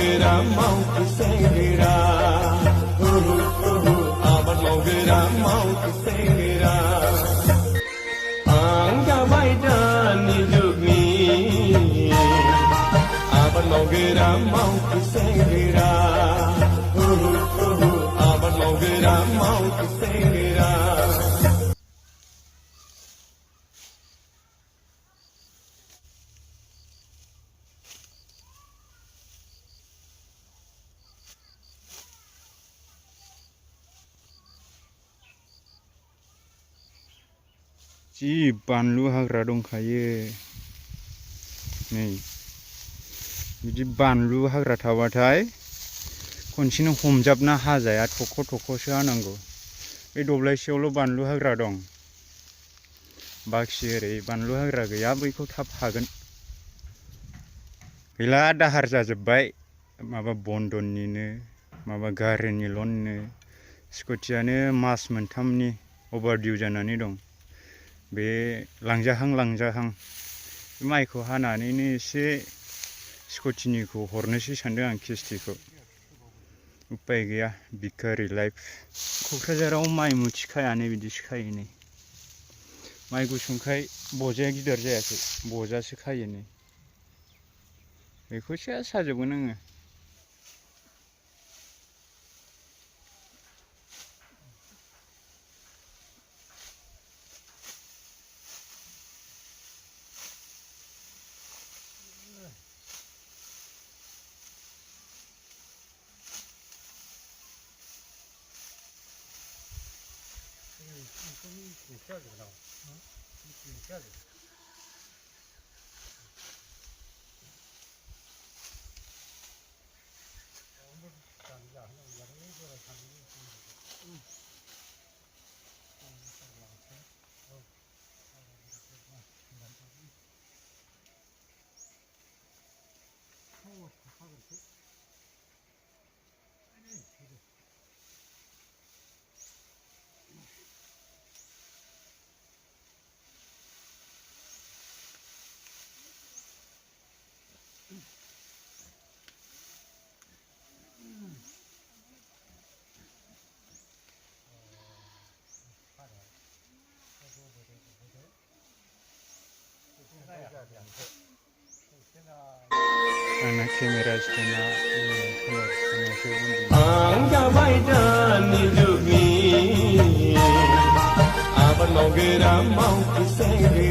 maugera mau kusengera abad maugera mau kusengera angga baidan hidupni abad maugera mau kusengera abad maugera mau kusengera Ji बानलु हाग्रा दंखायो नै बिदि बानलु हाग्रा थाबाथाय खनसेनो हमजाबना हाजाया थख' थख'सो हानांगौ बे दब्लायसेयावल' बानलु हाग्रा दं बाखि ओरै बानलु हाग्रा गैया बैखौ थाब हागोन गैला दाहार जाजोब्बाय माबा बन्दननिनो माबा गारिनि लननो स्कुटियानो मास मोनथामनि अभारडिउ जानानै दं बे लांजाहां बे माइखौ हानानैनो एसे स्कुटिनिखौ हरनोसै सानदों आं किस्तिखौ उपाय गैया भिखारि लाइफ क'क्राझाराव माइ मुथिखायानो बिदिसो खायो नै माइ गुसुंखाय बजाया गिदिर जायाखै बजासो खायो नै बेखौसो साजोबगोन आङो आंना camera स्टेन्डआ angga baidan hidupni abad maugera mau kusengera